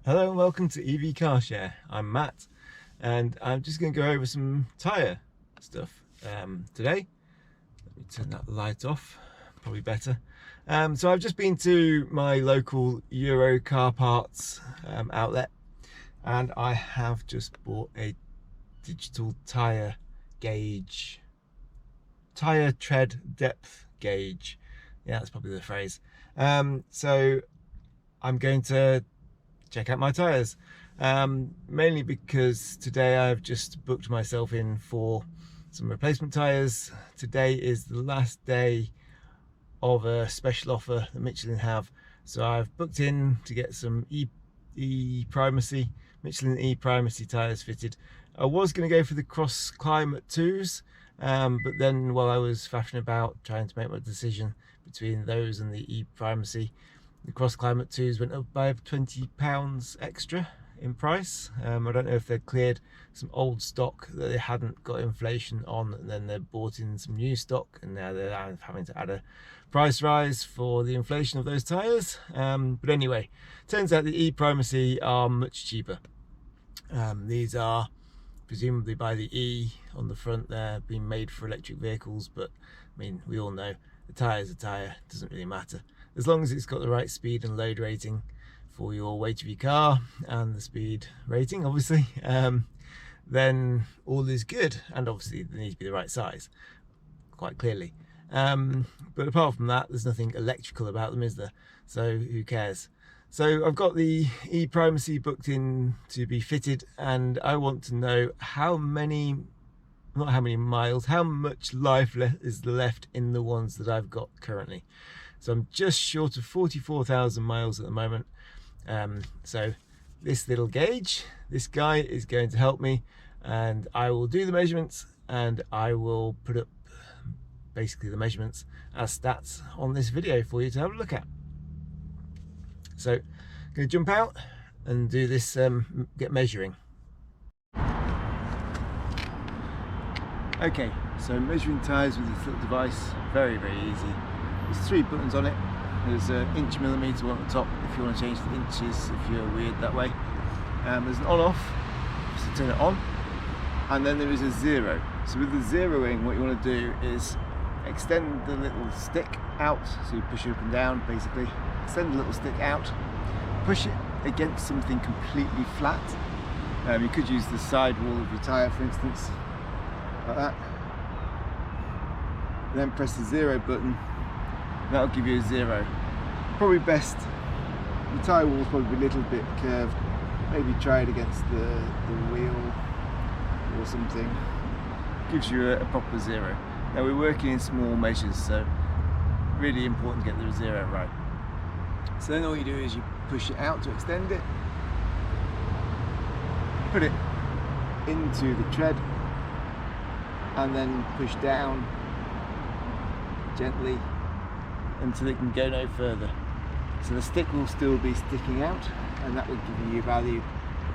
Hello and welcome to EV Car Share. I'm Matt and I'm just going to go over some tyre stuff today. Let me turn that light off, probably better. So I've just been to my local Euro car parts outlet and I have just bought a digital tyre gauge, tyre tread depth gauge. Yeah, that's probably the phrase. So I'm going to check out my tyres, mainly because today I've just booked myself in for some replacement tyres. Today is the last day of a special offer that Michelin have, so I've booked in to get some Michelin E Primacy tyres fitted. I was going to go for the Cross Climate 2s, but then while I was faffing about trying to make my decision between those and the E Primacy, the Cross Climate 2s went up by £20 extra in price. I don't know if they'd cleared some old stock that they hadn't got inflation on, and then they bought in some new stock, and now they're having to add a price rise for the inflation of those tyres. But anyway, turns out the E-Primacy are much cheaper. These are presumably by the E on the front. They're being made for electric vehicles, but I mean, we all know the tyre's a tyre, doesn't really matter. As long as it's got the right speed and load rating for your weight of your car and the speed rating, obviously, then all is good. And obviously they need to be the right size, quite clearly. But apart from that, there's nothing electrical about them, is there? So who cares? So I've got the E-Primacy booked in to be fitted, and I want to know how many, not how many miles, how much life is left in the ones that I've got currently. So I'm just short of 44,000 miles at the moment. So this little gauge, this guy is going to help me, and I will do the measurements and I will put up basically the measurements as stats on this video for you to have a look at. So I'm going to jump out and do this, get measuring. Okay, so measuring tyres with this little device, very easy. There's 3 buttons on it. There's an inch millimeter one at the top if you want to change the inches if you're weird that way. There's an on-off, just to turn it on, and then there is a 0. So with the zeroing, what you want to do is extend the little stick out, so you push it up and down basically. Extend the little stick out, push it against something completely flat. You could use the side wall of your tyre, for instance, like that. And then press the 0 button. That'll give you a 0. Probably best, the tyre wall's probably a little bit curved. Maybe try it against the wheel or something. Gives you a proper 0. Now we're working in small measures, so really important to get the 0 right. So then all you do is you push it out to extend it, put it into the tread, and then push down gently until it can go no further. So the stick will still be sticking out, and that will give you your value.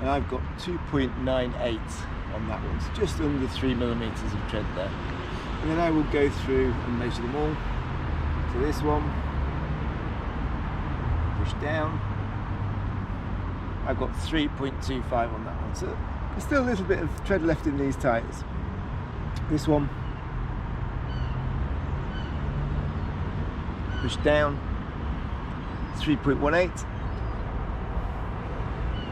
And I've got 2.98 on that one, so just under 3 millimeters of tread there. And then I will go through and measure them all. So this one, push down. I've got 3.25 on that one, so there's still a little bit of tread left in these tyres. This one, push down, 3.18.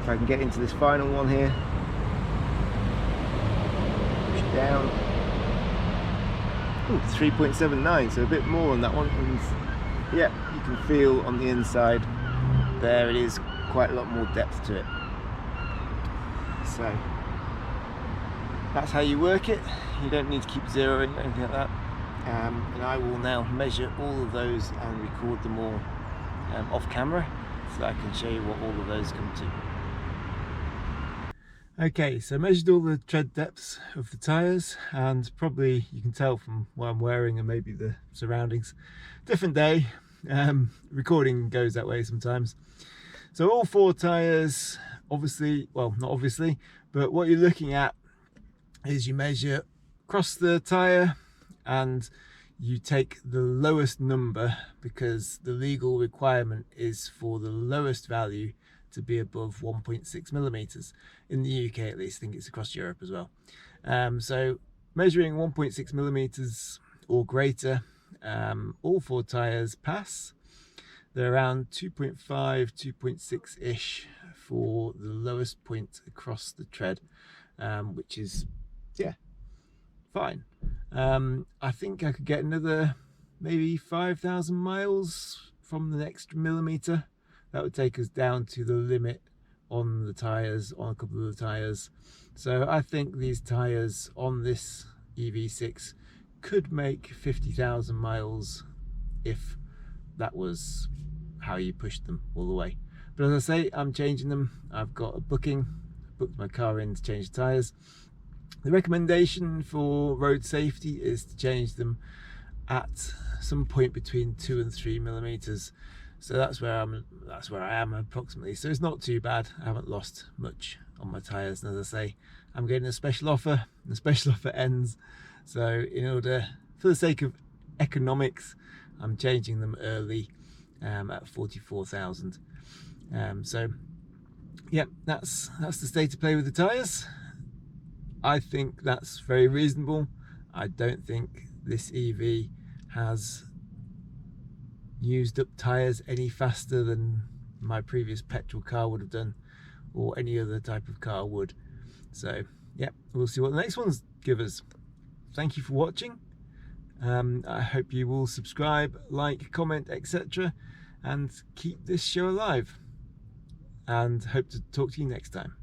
If I can get into this final one here, push down, ooh, 3.79, so a bit more on that one. And yeah, you can feel on the inside there it is quite a lot more depth to it. So that's how you work it. You don't need to keep zeroing or anything like that. And I will now measure all of those and record them all off camera, so that I can show you what all of those come to. Okay, so I measured all the tread depths of the tyres, and probably you can tell from what I'm wearing and maybe the surroundings. Different day, recording goes that way sometimes. So all 4 tyres, obviously, well, not obviously, but what you're looking at is you measure across the tyre and you take the lowest number, because the legal requirement is for the lowest value to be above 1.6 millimeters in the UK, at least. I think it's across Europe as well. So measuring 1.6 millimeters or greater, all 4 tyres pass. They're around 2.5, 2.6 ish for the lowest point across the tread, which is, yeah, fine. I think I could get another maybe 5,000 miles from the next millimeter. That would take us down to the limit on the tyres, on a couple of the tyres. So I think these tyres on this EV6 could make 50,000 miles if that was how you pushed them all the way. But as I say, I'm changing them. I've got a booking, booked my car in to change the tyres. The recommendation for road safety is to change them at some point between 2 and 3 millimeters. So that's where I am approximately. So it's not too bad. I haven't lost much on my tyres, and as I say, I'm getting a special offer. The special offer ends, so for the sake of economics, I'm changing them early at 44,000. So yeah, that's the state of play with the tyres. I think that's very reasonable. I don't think this EV has used up tyres any faster than my previous petrol car would have done, or any other type of car would. So yeah, we'll see what the next ones give us. Thank you for watching. I hope you will subscribe, like, comment, etc., and keep this show alive, and hope to talk to you next time.